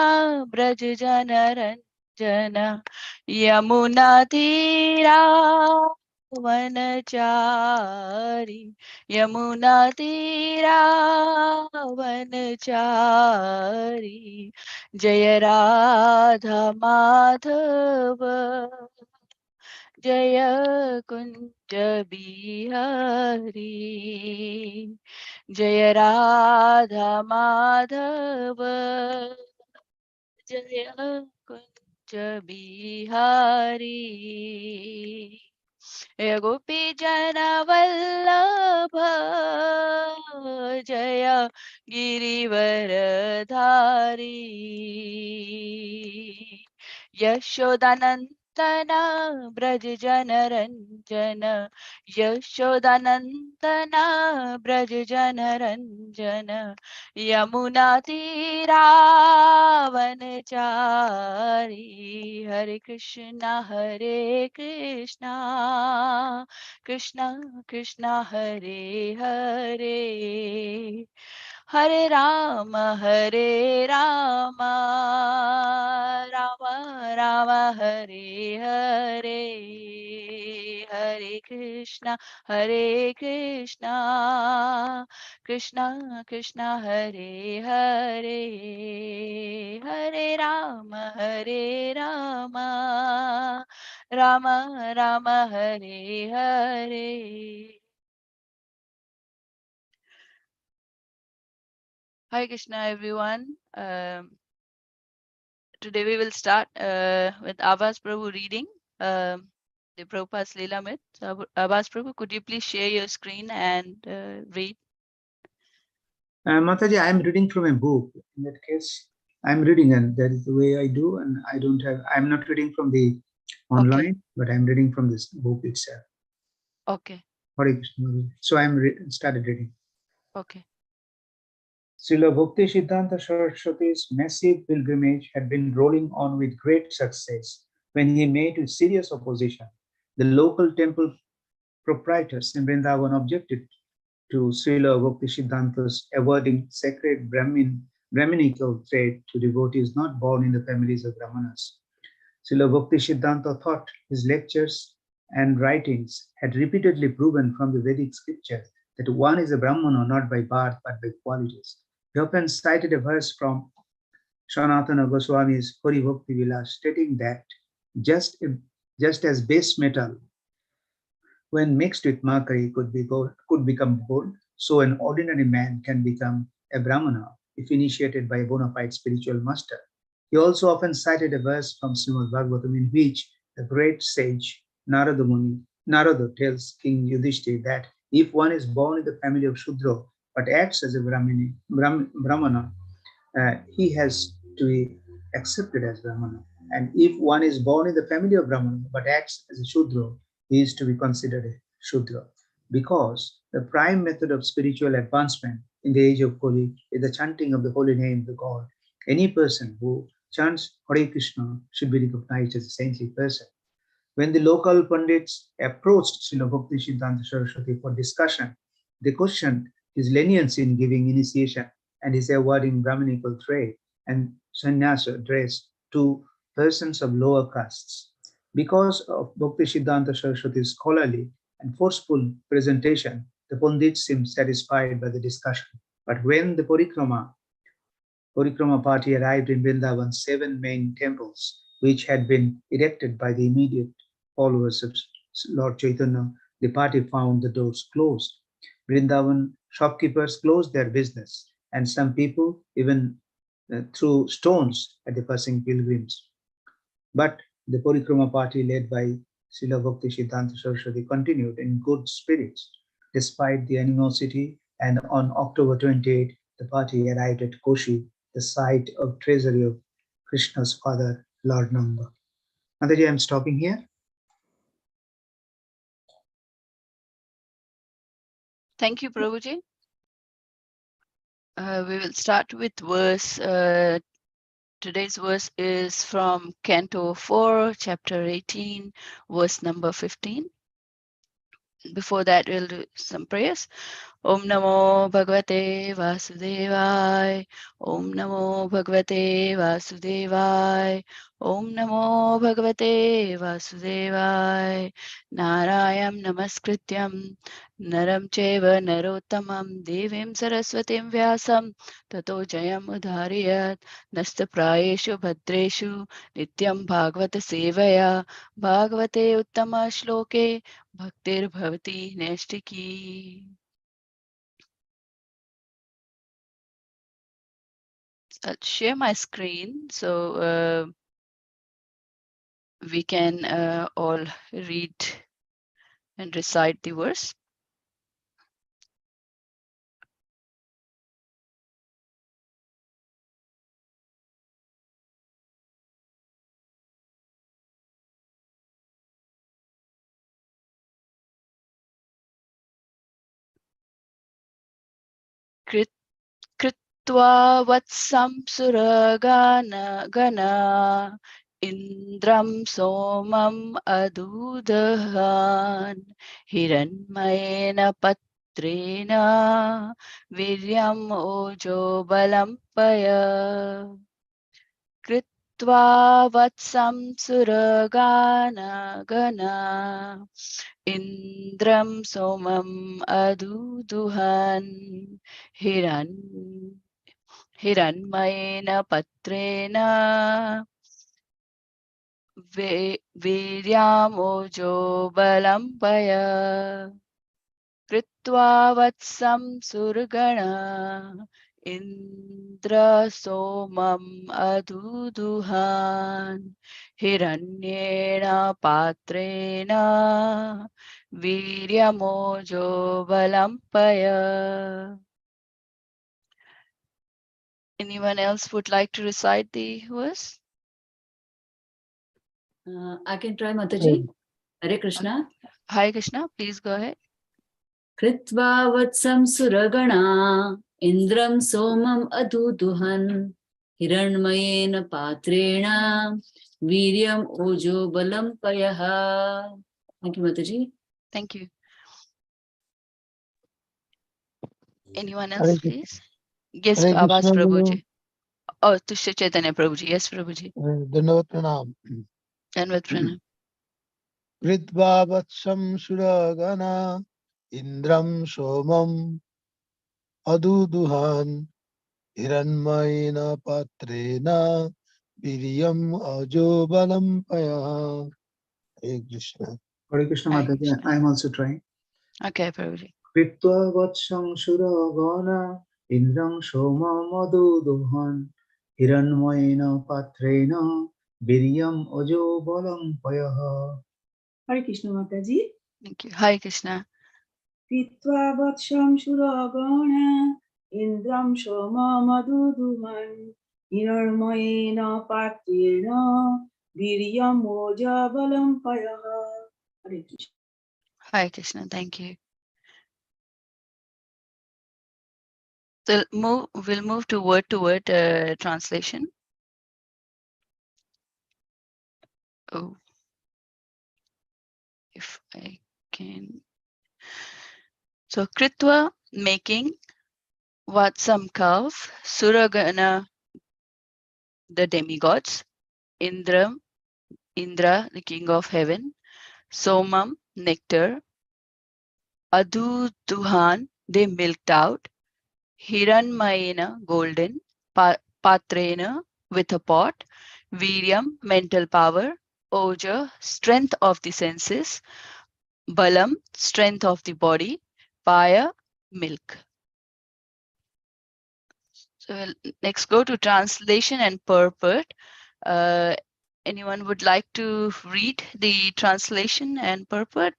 ब्रज जन रंजन यमुना तीरा वनचारी यमुना तीरा वनचारी जय राधा माधव जय कुंज बिहारी जय राधा माधव जय कुंज बिहारी जय गोपी जन वल्लभ जय गिरिवरधारी यशोदानंदन ब्रज जन रंजन यशोदानंदन ब्रज जन रंजन यमुना तीरा वनचारी हरे Krishna Krishna Krishna Hare Hare Hare Ram Ram Ram Hare Hare Hare Krishna Krishna Krishna Hare Hare Hare Ram Ram Ram Hare Hare. Hare Krishna, everyone. Today we will start with Abbas Prabhu reading the Prabhupada's Leelamrit. So, Abbas Prabhu, could you please share your screen and read? Mataji, I am reading from a book. In that case, I am reading, and that is the way I do. And I don't have. I am not reading from the online, Okay. but I am reading from this book itself. Okay. Hare Krishna. So I am started reading. Okay. Srila Bhakti Siddhanta Saraswati's massive pilgrimage had been rolling on with great success when he met with serious opposition. The local temple proprietors in Vrindavan objected to Srila Bhakti Siddhanta's awarding sacred Brahminical trade to devotees not born in the families of Brahmanas. Srila Bhakti Siddhanta thought his lectures and writings had repeatedly proven from the Vedic scriptures that one is a Brahmana not by birth but by qualities. He often cited a verse from Sanatana Goswami's Hari Bhakti Vilas stating that just, just as base metal when mixed with mercury could become gold, so an ordinary man can become a Brahmana if initiated by a bona fide spiritual master. He also often cited a verse from Srimad Bhagavatam in which the great sage Narada tells King Yudhishthir that if one is born in the family of Shudra but acts as a Brahmana, he has to be accepted as Brahmana. And if one is born in the family of Brahmana but acts as a Shudra, he is to be considered a Shudra. Because the prime method of spiritual advancement in the age of Kali is the chanting of the holy name of the God. Any person who chants Hare Krishna should be recognized as a saintly person. When the local Pandits approached Srila Bhakti Siddhanta Saraswati for discussion, they questioned his leniency in giving initiation and his awarding Brahminical trade and sannyasa dress to persons of lower castes. Because of Bhakti Siddhanta Saraswati's scholarly and forceful presentation, the Pandits seemed satisfied by the discussion. But when the Parikrama party arrived in Vrindavan's 7 main temples, which had been erected by the immediate followers of Lord Chaitanya, the party found the doors closed. Vrindavan shopkeepers closed their business, and some people even threw stones at the passing pilgrims. But the Parikrama party led by Srila Bhakti Siddhanta Saraswati continued in good spirits despite the animosity, and on October 28, the party arrived at Koshi, the site of treasury of Krishna's father, Lord Nanda. Mataji, I'm stopping here. Thank you, Prabhuji. We will start with verse. Today's verse is from Canto 4, Chapter 18, verse number 15. Before that, we'll do some prayers. Om Namo Bhagavate Vasudevaya. Om Namo Bhagavate Vasudevaya. Om Namo Bhagavate Vasudevaya. Narayam Namaskrityam Naram Cheva Narottamam Devim Saraswatim Vyasam Tato Jayam Udhariyat Nastaprayeshu Bhadreshu Nityam Bhagavata Sevaya Bhagavate Uttama Shloke Bhaktir Bhavati Naistiki. I'll share my screen so we can all read and recite the verse. Krit Kritva vatsam suragana gana Indram somam adudahan Hiranmayena patrena Viryam ojo balampaya Kritva vatsam suragana gana Indram somam aduduhan hiranmayena patrena Viryam balampaya Kritva vatsam surgana Indra somam aduduhan Hiranyena patrena Viryamojo balampaya. Anyone else would like to recite the verse? I can try, Mataji. Hare Krishna. Hare Krishna, please go ahead. Kritva vatsam suragana Indram somam aduduhan Hiranmayena patrena Viryam ojo balampayaha. Thank you, Mataji. Thank you. Anyone else, please? Yes, Abbas Prabhuji. Oh, Tushya Chaitanya Prabhuji. Yes, Prabhuji. Dandavat pranam. Danvat pranam. Kritva vatsam suragana Indram somam aduduhan Hiranmayena patrena Viryam ajo balampaya. Hare Krishna. Hare Krishna Hare Mataji, Krishna. I am also trying. Okay, Prabhuji. Kritva vatsam suragana Indram soma madhuduhan Hiranmayena patrena Viryam ajo balam payaha. Hare Krishna Mataji. Thank you. Hare Krishna. Pitva vatsham suragana Indram shoma maduduman Hirarmayena patirna Viryam oja balam payaha. Hare Krishna. Hare Krishna. Thank you. So we'll move to word translation. Oh, if I can. So Kritva, making, Vatsam, calf, Suragana, the demigods, Indra, the king of heaven, Somam, nectar, Aduduhan, they milked out, Hiranmayena, golden, Patrena, with a pot, Viryam, mental power, Oja, strength of the senses, Balam, strength of the body, Paya, milk. So we'll next go to translation and purport. Anyone would like to read the translation and purport?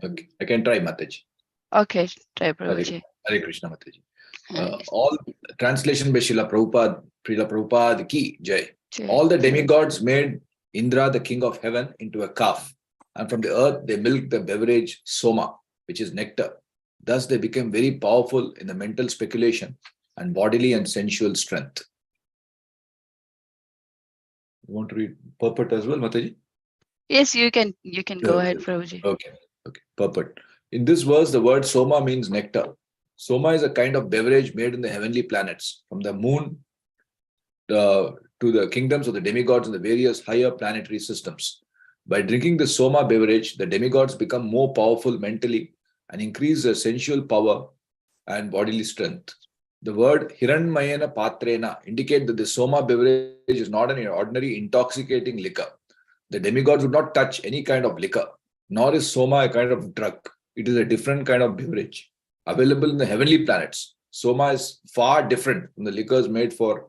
Okay, I can try, Mataji. Okay, try Prabhuji. Hare Krishna, Mataji. All translation by Srila Prabhupada ki Jai. All the demigods made Indra, the king of heaven, into a calf. And from the earth, they milked the beverage soma, which is nectar. Thus, they became very powerful in the mental speculation and bodily and sensual strength. You want to read purport as well, Mataji? Yes, you can go ahead, Okay. Prabhuji. Okay. Okay. Perfect. In this verse, the word soma means nectar. Soma is a kind of beverage made in the heavenly planets, from the moon to the kingdoms of the demigods and the various higher planetary systems. By drinking the soma beverage, the demigods become more powerful mentally and increase their sensual power and bodily strength. The word Hiranmayana Patrena indicate that the soma beverage is not an ordinary intoxicating liquor. The demigods would not touch any kind of liquor, nor is soma a kind of drug. It is a different kind of beverage available in the heavenly planets. Soma is far different from the liquors made for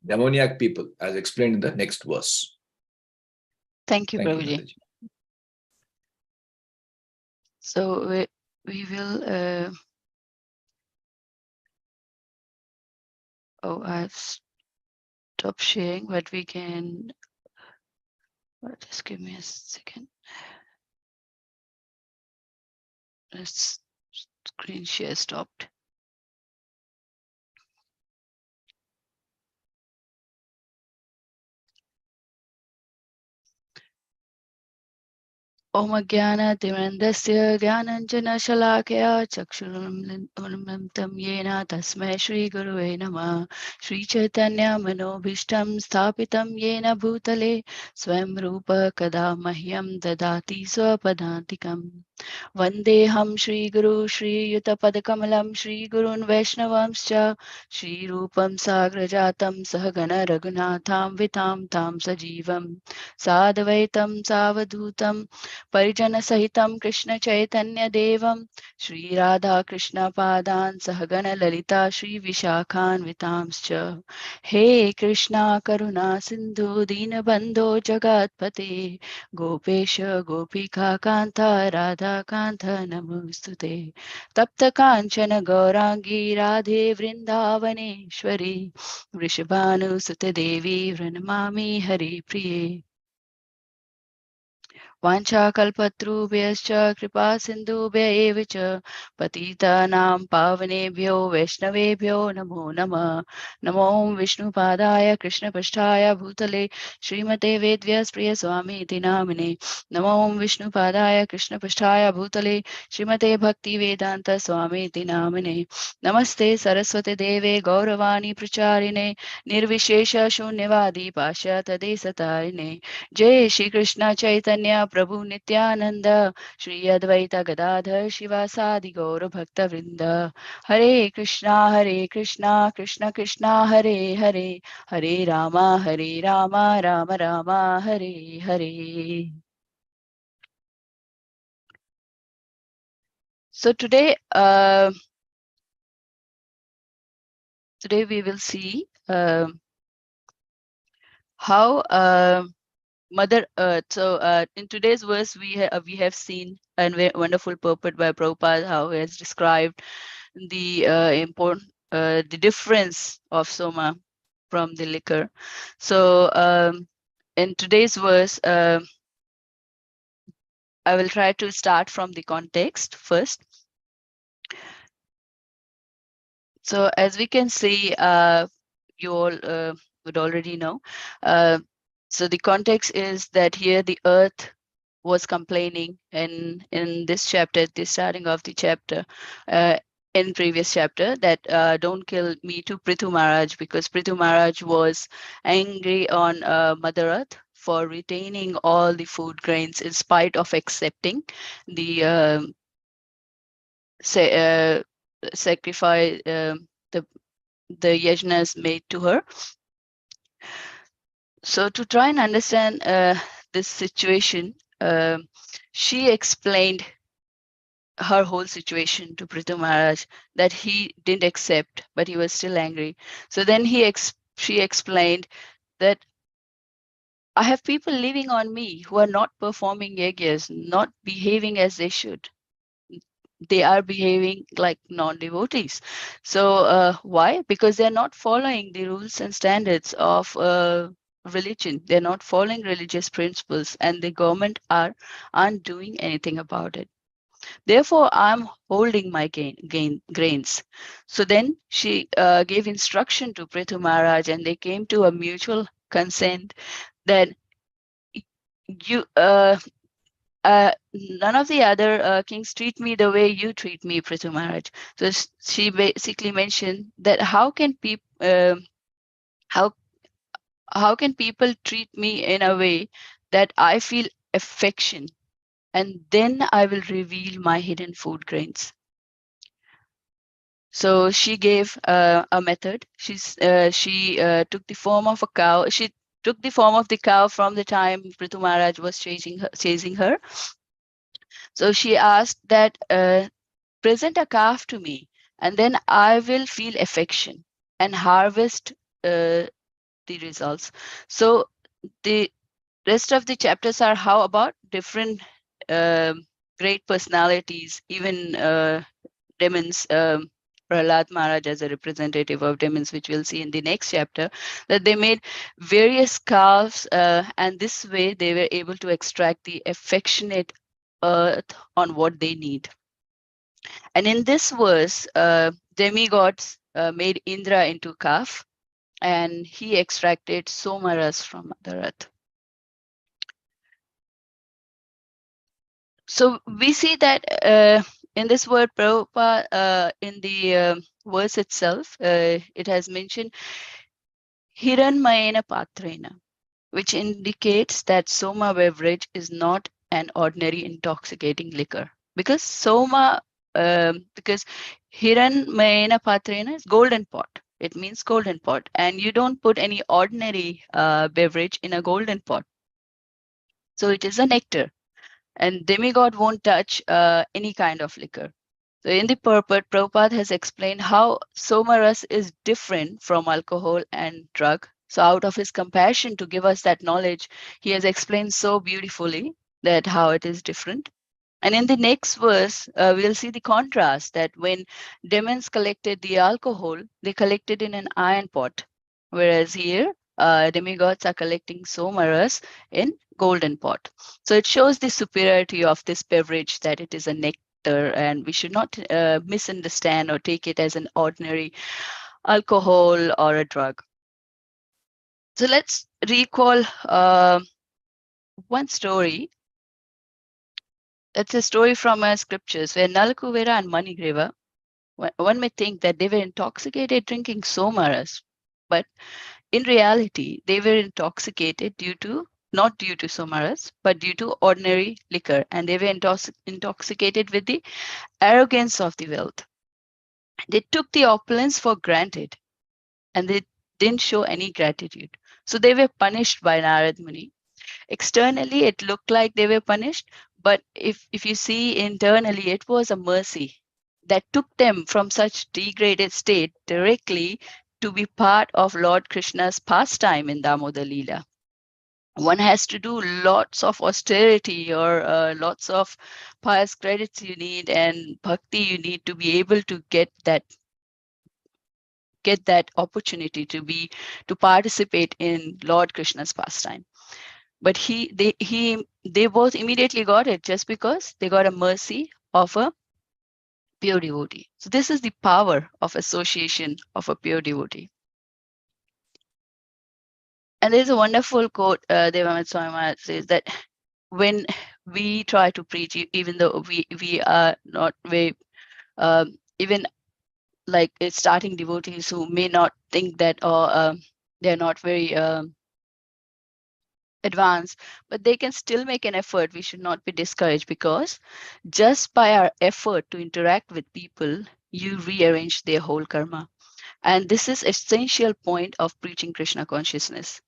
demoniac people, as explained in the next verse. Thank you, Thank you, Prabhuji. Nataji. So we will. Oh, I've stopped sharing, but we can. Just give me a second. Let's screen share stopped. Om Jnana-timirandasya Jnananjana-shalakaya Chakshurunmilitam Yena Tasmai Shri Gurave Namah Shri Chaitanya Manobhishtam Sthapitam Yena Bhutale Swam Rupa Kada Mahyam Dadati Swapadantikam Vandeham Shri Guru Shri Yutapadakamalam Shri Gurun Vaishnavamscha Shri Rupam Sagrajatam Sahagana Raghunatham Vitam Tam Sajivam Sadvaitam Savadutam Parijana Sahitam Krishna Chaitanya Devam Shri Radha Krishna Padan Sahagana Lalita Shri Vishakhan Vitamscha He Krishna Karuna Sindhu Dinabandho Jagatpate Gopesha Gopika Kanta Radha Kanta Namostute Tapta Kanchana Gaurangi Radhe Vrindavaneshwari Vrishabhanu Sute Devi Vranamami Hari Priye वाञ्छाकल्पतरुभ्यश्च कृपा सिन्धुभ्य एव च पतितानां पावनेभ्यो वैष्णवेभ्यो नमो नमः नमो विष्णुपादाय कृष्णपृष्ठाय भूतले श्रीमते वेदव्यासप्रियस्वामीति नामिने नमो विष्णुपादाय कृष्णपृष्ठाय भूतले श्रीमते भक्तिवेदान्तस्वामीति नामिने नमस्ते सरस्वती देवे गौरवाणी प्रचारिणे निर्विशेष शून्यवादी पाश्चात्यदेशतारिणे जय श्री कृष्ण चैतन्य प्रभु नित्यानंद श्री अद्वैत गदाधर शिवासादि गौर भक्त वृंद हरे Krishna Krishna Krishna Hare Hare Hare Rama Ram Rama Hare Hare. So today we will see how Mother Earth. So in today's verse, we have seen a wonderful purport by Prabhupada, how he has described the the difference of soma from the liquor. So in today's verse, I will try to start from the context first. So as we can see, you all would already know. So the context is that here the earth was complaining in this chapter, the starting of the chapter, in previous chapter, that don't kill me to Prithu Maharaj, because Prithu Maharaj was angry on Mother Earth for retaining all the food grains in spite of accepting the sacrifice, the yajnas made to her. So to try and understand this situation, she explained her whole situation to Prithu Maharaj, that he didn't accept, but he was still angry. So then she explained that I have people living on me who are not performing yagyas, not behaving as they should. They are behaving like non-devotees. So why? Because they're not following the rules and standards of religion. They're not following religious principles, and the government aren't doing anything about it. Therefore, I'm holding my grains. So then she gave instruction to Prithu Maharaj, and they came to a mutual consent that you none of the other kings treat me the way you treat me, Prithu Maharaj. So she basically mentioned that how how can people treat me in a way that I feel affection, and then I will reveal my hidden food grains. So she gave a method. She took the form of a cow. She took the form of the cow from the time Prithu Maharaj was chasing her. So she asked that, present a calf to me, and then I will feel affection and harvest the results. So the rest of the chapters are how about different great personalities, even demons. Prahlad Maharaj as a representative of demons, which we'll see in the next chapter, that they made various calves, and this way they were able to extract the affectionate earth on what they need. And in this verse, demigods made Indra into calf, and he extracted Somaras from Mother Earth. So we see that in this word Prabhupada, in the verse itself, it has mentioned Hiranmayena Patrena, which indicates that Soma beverage is not an ordinary intoxicating liquor. Because Hiranmayena Patrena is golden pot. It means golden pot. And you don't put any ordinary beverage in a golden pot. So it is a nectar. And demigod won't touch any kind of liquor. So in the purport, Prabhupada has explained how Somaras is different from alcohol and drug. So out of his compassion to give us that knowledge, he has explained so beautifully that how it is different. And in the next verse, we'll see the contrast that when demons collected the alcohol, they collected in an iron pot, whereas here demigods are collecting somaras in golden pot. So it shows the superiority of this beverage, that it is a nectar, and we should not misunderstand or take it as an ordinary alcohol or a drug. So let's recall one story. It's a story from our scriptures where Nalakuvera and Manigreva, one may think that they were intoxicated drinking somaras, but in reality, they were intoxicated not due to somaras, but due to ordinary liquor, and they were intoxicated with the arrogance of the wealth. They took the opulence for granted, and they didn't show any gratitude. So they were punished by Narad Muni. Externally, it looked like they were punished, but if you see internally, it was a mercy that took them from such degraded state directly to be part of Lord Krishna's pastime in Damodar Leela. One has to do lots of austerity or lots of pious credits you need and bhakti you need to be able to get that opportunity to participate in Lord Krishna's pastime. But they both immediately got it just because they got a mercy of a pure devotee. So this is the power of association of a pure devotee. And there's a wonderful quote, Devamat Swami Maharaj says that when we try to preach, even though we are not very, even like starting devotees who may not think that, or they're not very advanced, but they can still make an effort. We should not be discouraged, because just by our effort to interact with people, you rearrange their whole karma. And this is essential point of preaching Krishna consciousness.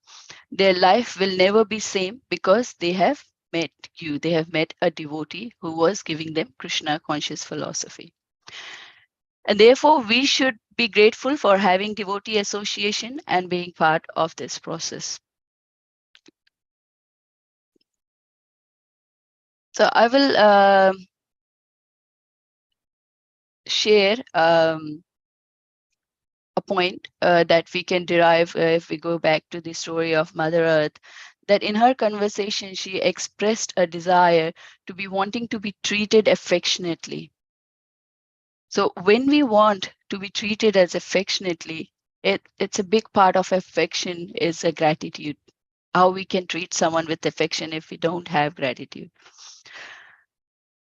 Their life will never be same because they have met you. They have met a devotee who was giving them Krishna conscious philosophy. And therefore, we should be grateful for having devotee association and being part of this process. So I will share a point that we can derive if we go back to the story of Mother Earth, that in her conversation, she expressed a desire to be wanting to be treated affectionately. So when we want to be treated as affectionately, it's a big part of affection is a gratitude. how we can treat someone with affection if we don't have gratitude.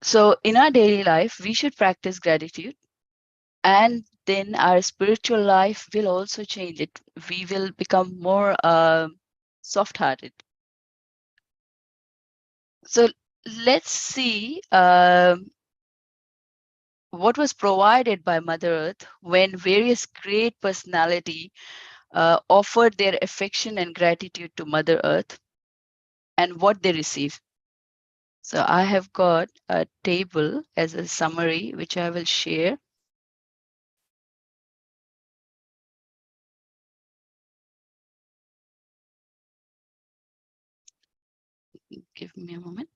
So in our daily life, we should practice gratitude, and then our spiritual life will also change. It we will become more soft-hearted. So let's see what was provided by Mother Earth when various great personality offered their affection and gratitude to Mother Earth, and what they received. So I have got a table as a summary, which I will share. Give me a moment.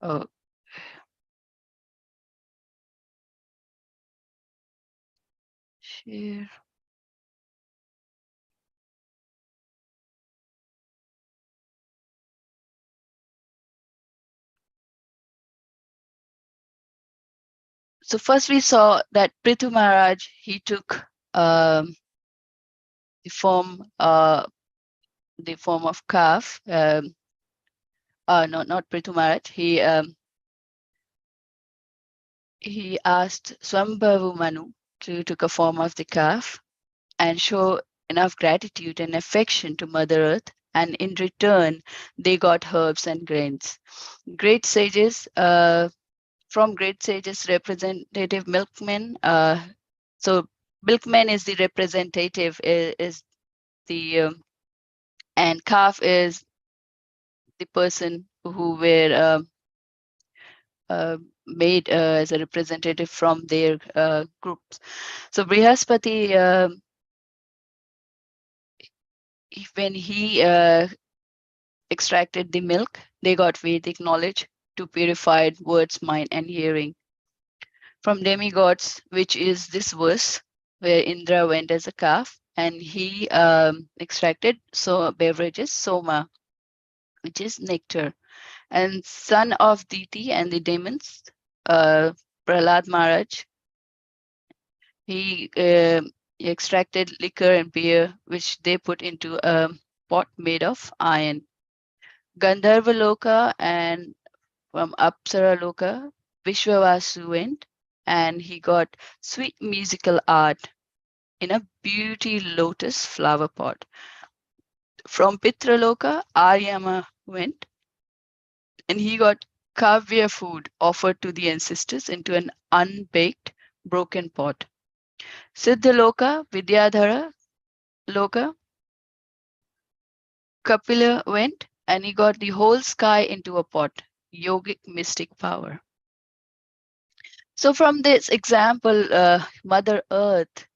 Oh, share. So first we saw that Prithu Maharaj, he took the form of calf. No, not Prithu Maharaj. He asked Swambhavu Manu to took a form of the calf and show enough gratitude and affection to Mother Earth, and in return they got herbs and grains. Great sages, from great sages, representative milkmen. So milkman is the representative, is the and calf is the person who were made as a representative from their groups. So Brihaspati, when he extracted the milk, they got Vedic knowledge to purified words, mind, and hearing. From demigods, which is this verse, where Indra went as a calf, and he extracted beverages, soma, which is nectar. And son of Diti and the demons, Prahlad Maharaj, he extracted liquor and beer, which they put into a pot made of iron. Gandharva Loka, and from Apsara Loka, Vishwavasu went, and he got sweet musical art in a beauty lotus flower pot. From Pitraloka, Aryama went, and he got kavya food offered to the ancestors into an unbaked broken pot. Siddhaloka, Vidyadhara Loka, Kapila went, and he got the whole sky into a pot, yogic mystic power. So from this example, Mother Earth,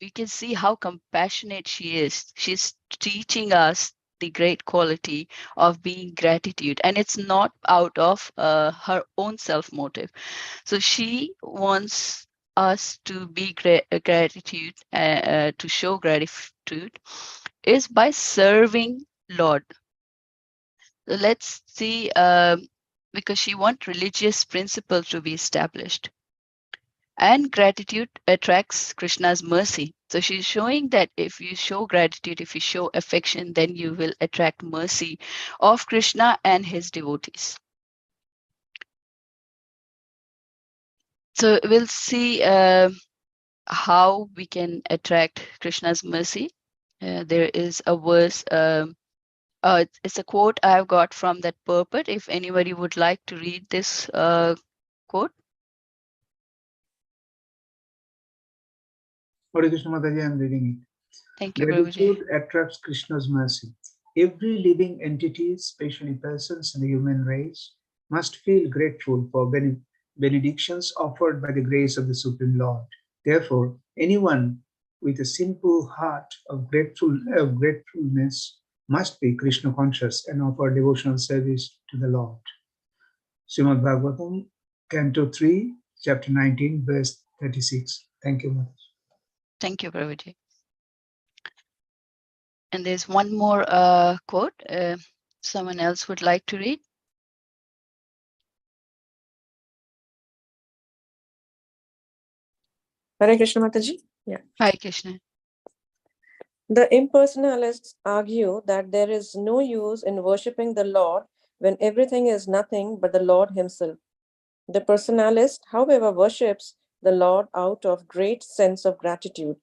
we can see how compassionate she is. She's teaching us the great quality of being gratitude, and it's not out of her own self motive. So she wants us to be gratitude, to show gratitude is by serving Lord. So let's see, because she wants religious principles to be established. And gratitude attracts Krishna's mercy. So she's showing that if you show gratitude, if you show affection, then you will attract mercy of Krishna and his devotees. So we'll see how we can attract Krishna's mercy. There is a verse, it's a quote I've got from that purport. If anybody would like to read this quote. Hare Krishna Mataji, I am reading it. Thank you, Prabhuji. Gratitude attracts Krishna's mercy. Every living entity, especially persons in the human race, must feel grateful for benedictions offered by the grace of the Supreme Lord. Therefore, anyone with a simple heart of gratefulness must be Krishna conscious and offer devotional service to the Lord. Srimad Bhagavatam, Canto 3, Chapter 19, verse 36. Thank you, Mother. Thank you, Prabhuji. And there's one more quote someone else would like to read. Hare Krishna Mataji. Yeah. Hare Krishna. The impersonalists argue that there is no use in worshipping the Lord when everything is nothing but the Lord Himself. The personalist, however, worships the Lord out of great sense of gratitude,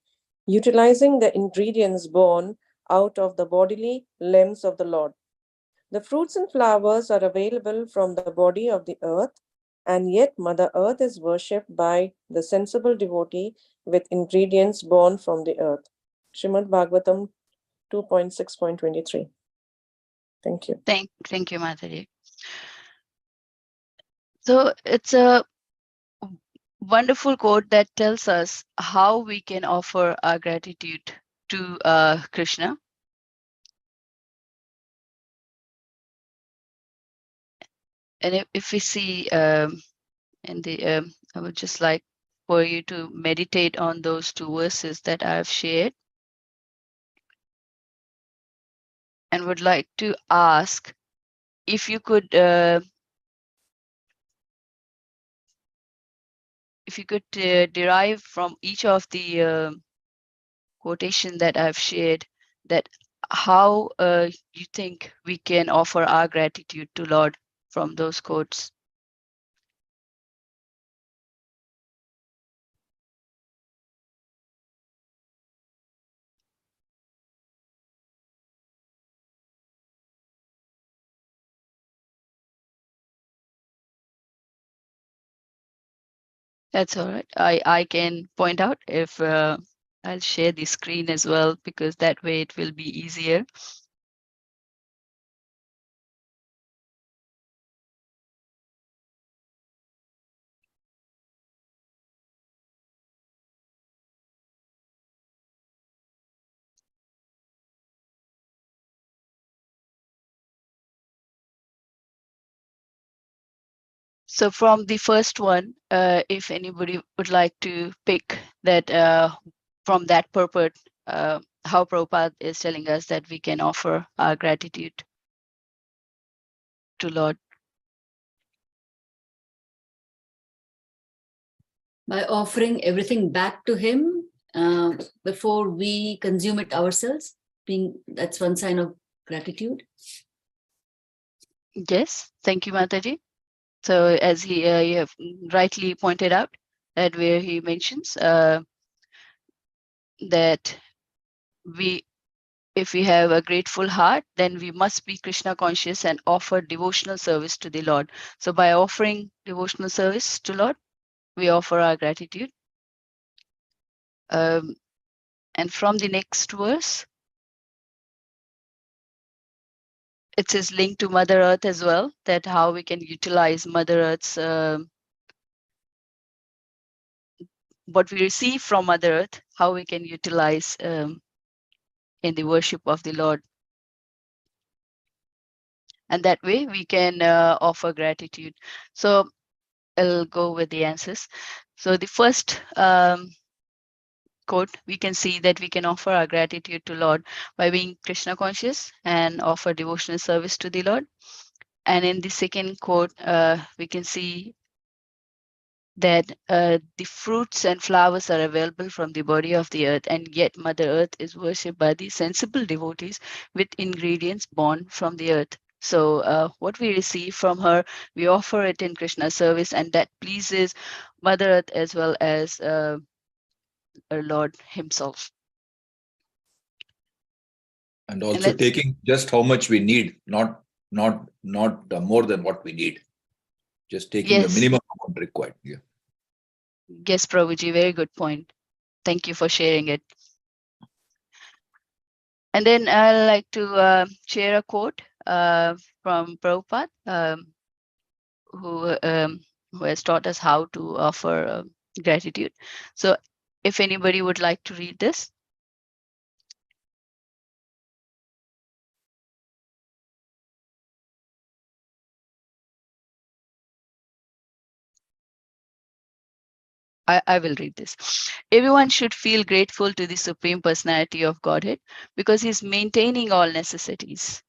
utilizing the ingredients born out of the bodily limbs of the Lord. The fruits and flowers are available from the body of the earth, and yet Mother Earth is worshipped by the sensible devotee with ingredients born from the earth. Srimad Bhagavatam 2.6.23. Thank you. Thank you, Mataji. So it's a wonderful quote that tells us how we can offer our gratitude to Krishna. And if we see in the, I would just like for you to meditate on those two verses that I've shared, and would like to ask if you could derive from each of the quotation that I've shared, that how you think we can offer our gratitude to Lord from those quotes. That's all right. I can point out if I'll share the screen as well, because that way it will be easier. So from the first one, if anybody would like to pick that from that purport, how Prabhupada is telling us that we can offer our gratitude to Lord. By offering everything back to him before we consume it ourselves, that's one sign of gratitude. Yes, thank you, Mataji. So as you have rightly pointed out, that where he mentions that if we have a grateful heart, then we must be Krishna conscious and offer devotional service to the Lord. So by offering devotional service to Lord, we offer our gratitude. And from the next verse, it says linked to Mother Earth as well, that how we can utilize Mother Earth's what we receive from Mother Earth, how we can utilize in the worship of the Lord. And that way we can offer gratitude. So I'll go with the answers. So the first quote, we can see that we can offer our gratitude to Lord by being Krishna conscious and offer devotional service to the Lord. And in the second quote, we can see that the fruits and flowers are available from the body of the earth, and yet Mother Earth is worshipped by the sensible devotees with ingredients born from the earth. So what we receive from her, we offer it in Krishna service, and that pleases Mother Earth as well as our Lord himself. And also taking just how much we need, not more than what we need. Just taking the minimum amount required. Yeah. Yes, Prabhuji, very good point. Thank you for sharing it. And then I'd like to share a quote from Prabhupada, who has taught us how to offer gratitude. So if anybody would like to read this. I will read this. Everyone should feel grateful to the Supreme Personality of Godhead because he's maintaining all necessities.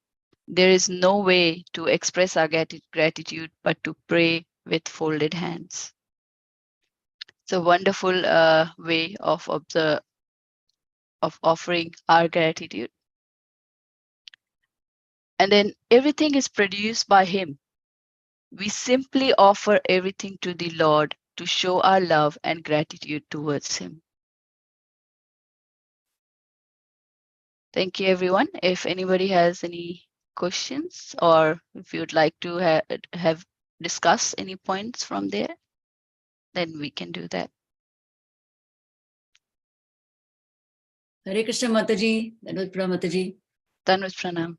There is no way to express our gratitude but to pray with folded hands. It's a wonderful way of offering our gratitude. And then everything is produced by Him. We simply offer everything to the Lord to show our love and gratitude towards Him. Thank you, everyone. If anybody has any questions or if you'd like to have discussed any points from there, then we can do that. Hare Krishna Mataji, Dhanvatra Mataji. Tanvit Pranam.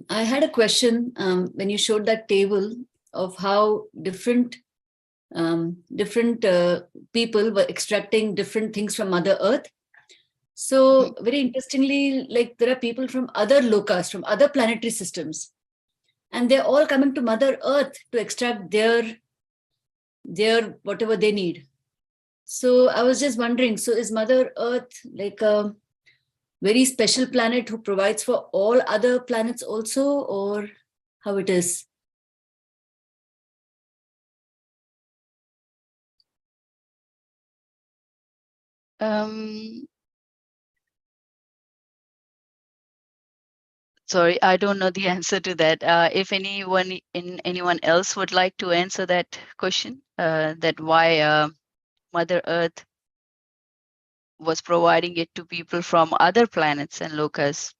I had a question when you showed that table of how different people were extracting different things from Mother Earth. So very interestingly, like there are people from other lokas, from other planetary systems, and they're all coming to Mother Earth to extract their whatever they need. So I was just wondering, so is Mother Earth like a very special planet who provides for all other planets also, or how it is? Sorry, I don't know the answer to that. If anyone else would like to answer that question, that why Mother Earth was providing it to people from other planets and lokas.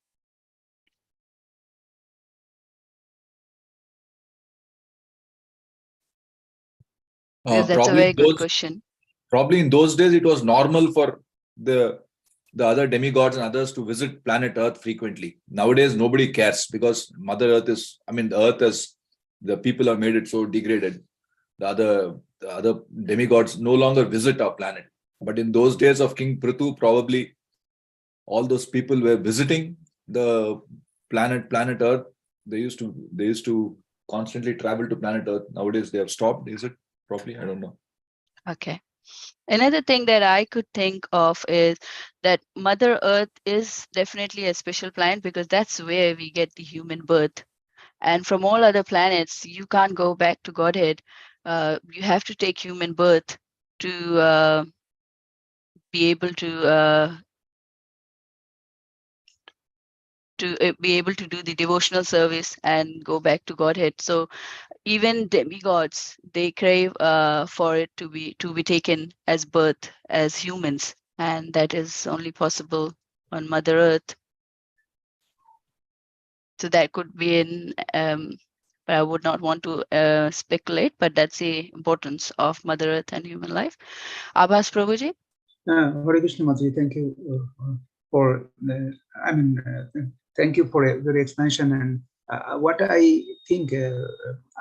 Because that's a very good question. Probably in those days, it was normal for the other demigods and others to visit planet Earth frequently. Nowadays, nobody cares because Mother Earth is, the Earth is, the people have made it so degraded. The other demigods no longer visit our planet. But in those days of King Prithu, probably all those people were visiting the planet Earth. They used to constantly travel to planet Earth. Nowadays, they have stopped. Is it probably? I don't know. Okay. Another thing that I could think of is that Mother Earth is definitely a special planet because that's where we get the human birth. And from all other planets, you can't go back to Godhead. You have to take human birth to be able to be able to do the devotional service and go back to Godhead. So even demigods, they crave for it to be taken as birth as humans, and that is only possible on Mother Earth. So that could be but I would not want to speculate, but that's the importance of Mother Earth and human life. Abhas Prabhuji. Hare Krishna Mataji, thank you for thank you for your explanation. And what I think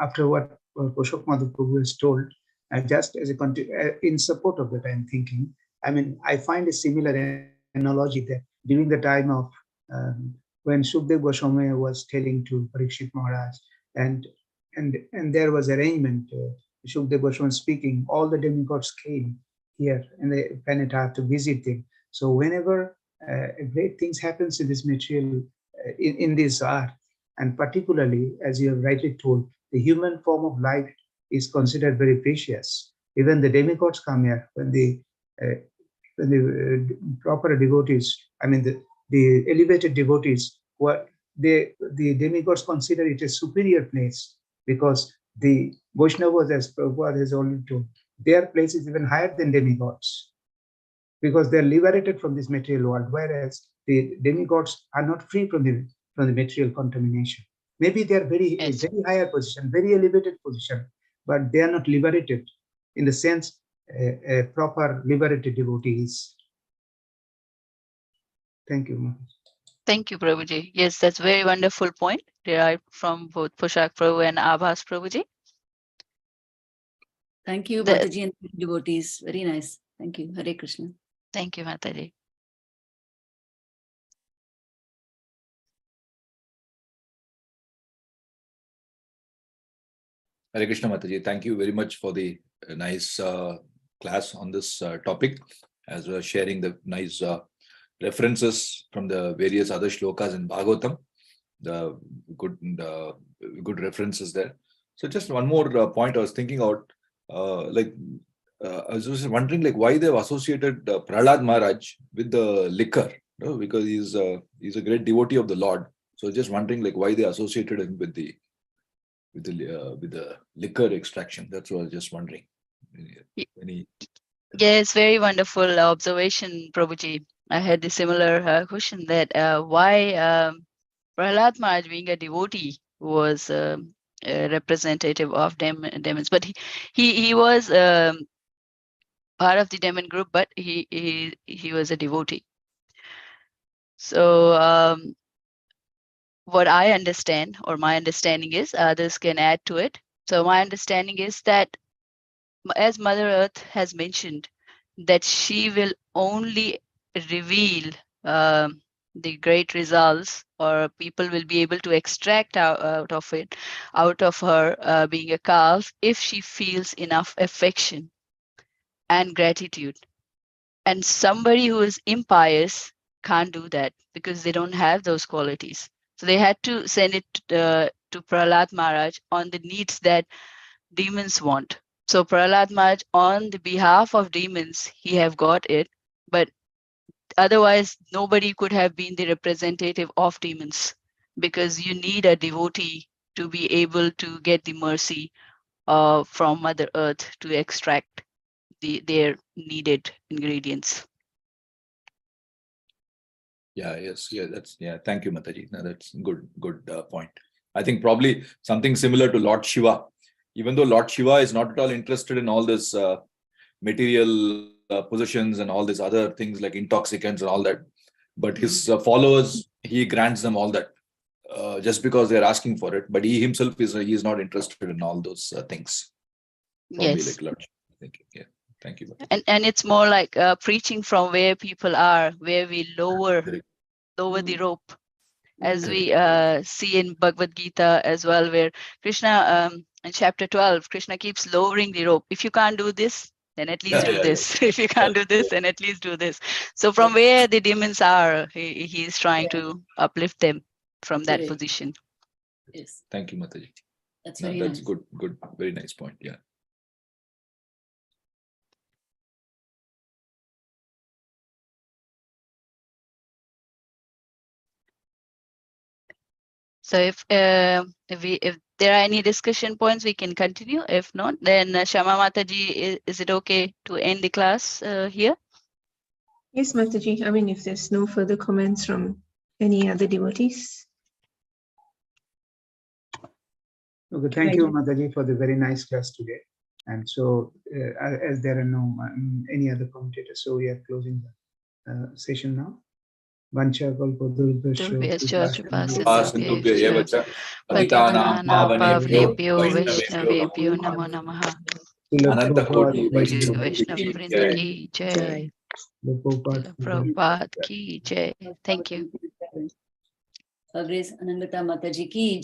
after what Poshok Madhu Prabhu has told, just as in support of that, I'm thinking. I find a similar analogy that during the time of when Shukdev Goswami was telling to Parikshit Maharaj, and there was arrangement. Shukdev Goswami speaking, all the demigods came here in the planet Earth to visit them. So whenever great things happens in this material, in this earth, and particularly, as you have rightly told, the human form of life is considered very precious. Even the demigods come here when the proper devotees, the elevated devotees, the demigods consider it a superior place because the Vaishnavas, as Prabhupada has already told, their place is even higher than demigods because they are liberated from this material world, whereas the demigods are not free from the material contamination. Maybe they are very higher position, very elevated position, but they are not liberated in the sense a proper liberated devotees. Thank you. Thank you, Prabhuji. Yes, that's a very wonderful point derived from both Poshak Prabhu and Abhas Prabhuji. Thank you, Mataji and devotees. Very nice. Thank you. Hare Krishna. Thank you, Mataji. Hare Krishna Mataji, thank you very much for the nice class on this topic, as well as sharing the nice references from the various other shlokas in Bhagavatam, the good references there. So just one more point I was thinking out, I was just wondering, like, why they've associated Prahlad Maharaj with the liquor, because he's a great devotee of the Lord. So just wondering, like, why they associated him with the liquor extraction. That's what I was just wondering. Any Yes, very wonderful observation, Prabhuji. I had a similar question that why Prahlad Maharaj, being a devotee, was a representative of demons, but he was part of the demon group, but he was a devotee. So what I understand, or my understanding is, others can add to it. So my understanding is that, as Mother Earth has mentioned, that she will only reveal the great results, or people will be able to extract out of her being a calf, if she feels enough affection and gratitude. And somebody who is impious can't do that because they don't have those qualities. So they had to send it to Prahlad Maharaj on the needs that demons want. So Prahlad Maharaj, on the behalf of demons, he have got it, but otherwise nobody could have been the representative of demons, because you need a devotee to be able to get the mercy from Mother Earth to extract their needed ingredients. Thank you, Mataji. No, that's good point. I think probably something similar to Lord Shiva. Even though Lord Shiva is not at all interested in all this material possessions and all these other things like intoxicants and all that, but his followers, he grants them all that just because they're asking for it. But he himself is not interested in all those things. Probably Yes. like Lord Shiva. Yeah. Thank you. And it's more like preaching from where people are, where we lower the rope, as we see in Bhagavad Gita as well, where Krishna, in chapter 12, Krishna keeps lowering the rope. If you can't do this, then at least do this. If you can't do this, then at least do this. So from where the demons are, he's trying to uplift them from that position. Yes. Thank you, Mataji. That's No, very that's nice. good, very nice point. Yeah. So if there are any discussion points, we can continue. If not, then Shama Mataji, is it okay to end the class here? Yes, Mataji. I mean, if there's no further comments from any other devotees. Okay, thank you, Mataji, for the very nice class today. And so, as there are no any other commentators, so we are closing the session now. Vancha kalpadurubhasya Pavnebhyo Vaishnavebhyo Namo Namaha. Anantakoti Vaishnava Vrinda ki jai. Prabhupada ki jai. Thank you. Grace Ananglata Mataji ki jai.